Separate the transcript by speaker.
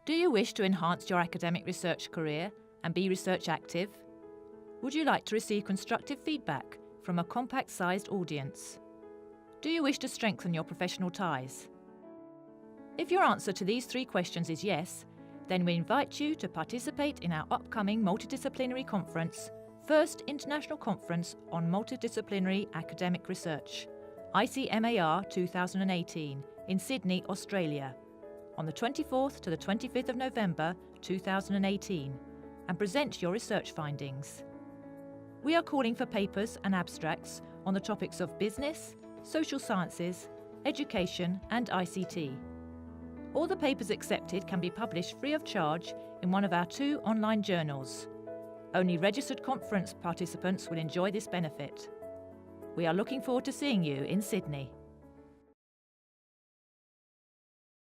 Speaker 1: Do you wish to enhance your academic research career and be research active? Would you like to receive constructive feedback from a compact-sized audience? Do you wish to strengthen your professional ties? If your answer to these 3 questions is yes, then we invite you to participate in our upcoming multidisciplinary conference, First International Conference on Multidisciplinary Academic Research, ICMAR 2018, in Sydney, Australia, on the 24th to the 25th of November 2018, and present your research findings. We are calling for papers and abstracts on the topics of business, social sciences, education and ICT. All the papers accepted can be published free of charge in one of our 2 online journals. Only registered conference participants will enjoy this benefit. We are looking forward to seeing you in Sydney.